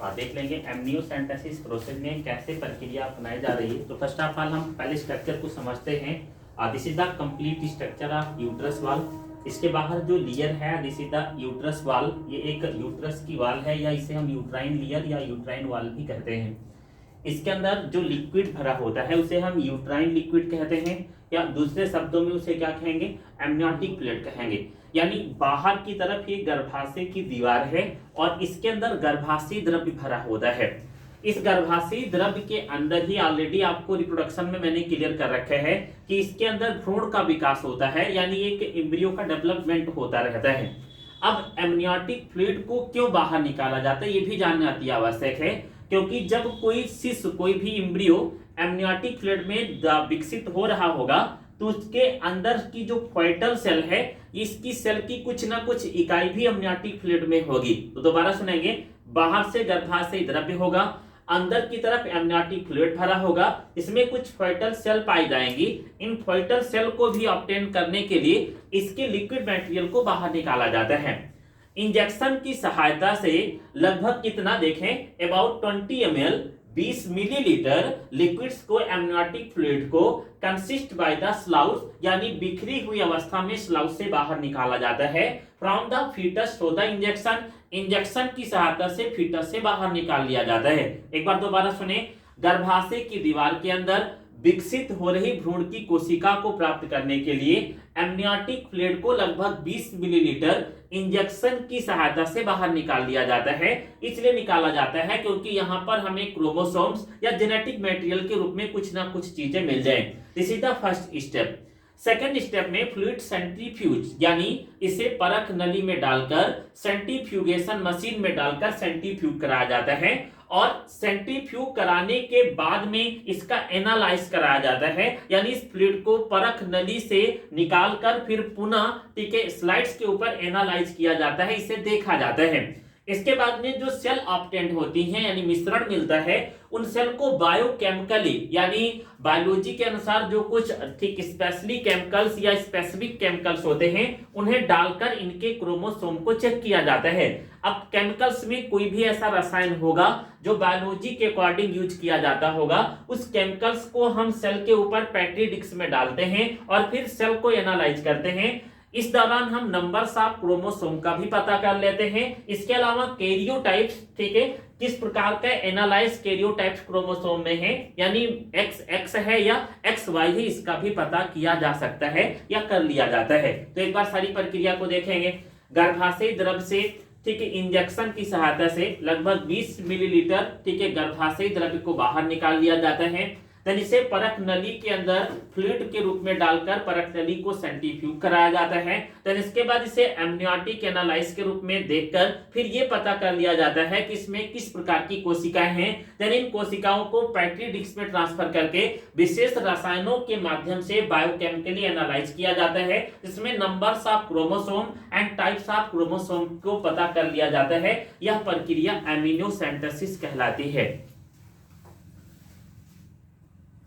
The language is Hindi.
देख लेंगे एमनियोसेंटेसिस प्रोसेस में कैसे प्रक्रिया अपनाई जा रही है। तो फर्स्ट ऑफ ऑल हम पहले स्ट्रक्चर को समझते हैं। This is the complete structure of uterus वाल। इसके बाहर जो लेयर है दिस इज द यूट्रस वाल। ये एक यूट्रस की वाल है या इसे हम यूट्राइन लेयर या यूट्राइन वाल भी कहते हैं। इसके अंदर जो लिक्विड भरा होता है उसे हम यूट्राइन लिक्विड कहते हैं, या दूसरे शब्दों में उसे क्या कहेंगे, एमनियोटिक फ्लूइड कहेंगे। यानी बाहर की तरफ ये गर्भाशय की दीवार है और इसके अंदर गर्भाशय द्रव्य भरा होता है। इस गर्भाशय द्रव्य के अंदर ही ऑलरेडी आपको रिप्रोडक्शन में मैंने क्लियर कर रखा है कि इसके अंदर भ्रूण का विकास होता है, यानी एक एम्ब्रियो का डेवलपमेंट होता रहता है। अब एमनियोटिक फ्लूइड को क्यों बाहर निकाला जाता है ये भी जानना अति आवश्यक है, क्योंकि जब कोई शिशु कोई भी एम्ब्रियो एमनियोटिक फ्लूइड में विकसित हो रहा होगा तो उसके अंदर की जो फॉइटल सेल है इसकी सेल की कुछ ना कुछ इकाई भी एमनियोटिक फ्लूइड में होगी। तो दोबारा सुनेंगे, बाहर से गर्भाशय द्रव्य होगा, अंदर की तरफ एमनियोटिक फ्लूइड भरा होगा, इसमें कुछ फॉइटल सेल पाई जाएंगी। इन फॉइटल सेल को भी ऑब्टेन करने के लिए इसके लिक्विड मटेरियल को बाहर निकाला जाता है। इंजेक्शन की सहायता से लगभग कितना देखें, अबाउट 20 ml 20 मिलीलीटर लिक्विड्स को एमनियोटिक फ्लूइड को कंसिस्ट बाय द स्लाउस, यानी बिखरी हुई अवस्था में स्लाउस से बाहर निकाला जाता है from the fetus through the injection. Injection की सहायता से फीटस से बाहर निकाल लिया जाता है। एक बार दोबारा सुने, गर्भाशय की दीवार के अंदर विकसित हो रही भ्रूण की कोशिका को प्राप्त करने के लिए एमनियोटिक फ्लूइड को लगभग 20 मिलीलीटर इंजेक्शन की सहायता से बाहर निकाल दिया जाता है। इसलिए निकाला जाता है क्योंकि यहाँ पर हमें क्रोमोसोम्स या जेनेटिक मटेरियल के रूप में कुछ ना कुछ चीजें मिल जाएं। This is the first step. Second step में फ्लूइड सेंट्रीफ्यूज, यानी इसे परख नली में डालकर सेंट्रीफ्यूगेशन मशीन में डालकर सेंट्रीफ्यूग कराया जाता है और सेंट्रीफ्यूग कराने के बाद में इसका एनालाइज कराया जाता है, यानी इस फ्लूइड को परख नली से निकालकर फिर पुनः ठीक है स्लाइड्स के ऊपर एनालाइज किया जाता है, इसे देखा जाता है। इसके बाद में जो सेल ऑब्टेंड होती हैं यानी मिश्रण मिलता है उन सेल को बायोकेमिकली, यानी बायोलॉजी के अनुसार जो कुछ ठीक स्पेशली केमिकल्स या स्पेसिफिक केमिकल्स होते हैं उन्हें डालकर इनके क्रोमोसोम को चेक किया जाता है। अब केमिकल्स में कोई भी ऐसा रसायन होगा जो बायोलॉजी के अकॉर्डिंग यूज किया जाता होगा, उस केमिकल्स को हम सेल के ऊपर पेट्री डिस्क में डालते हैं और फिर सेल को एनालाइज करते हैं। इस दौरान हम नंबर्स ऑफ क्रोमोसोम का भी पता कर लेते हैं। इसके अलावा कैरियोटाइप्स, ठीक है, किस प्रकार का एनालाइज कैरियोटाइप्स क्रोमोसोम में है, यानी XX है या XY है, इसका भी पता किया जा सकता है या कर लिया जाता है। तो एक बार सारी प्रक्रिया को देखेंगे। गर्भाशय द्रव्य से ठीक है इंजेक्शन की सहायता से लगभग 20 मिलीलीटर ठीक है गर्भाशय द्रव्य को बाहर निकाल लिया जाता है। देन इसे परख नली के अंदर फ्लूइड के रूप में डालकर परख नली को सेंट्रीफ्यूग कराया जाता है। देन इसके बाद इसे एमनियोटिक एनालाइज के रूप में देखकर फिर ये पता कर लिया जाता है कि इसमें किस प्रकार की कोशिकाएं हैं। देन इन कोशिकाओं को पेट्री डिस्क में ट्रांसफर करके विशेष रसायनों के माध्यम से बायोकेमिकली एनालाइज किया जाता है, जिसमें numbers of chromosome and types of chromosome को पता कर लिया जाता है। यह प्रक्रिया एमिनोसेंटेसिस कहलाती है।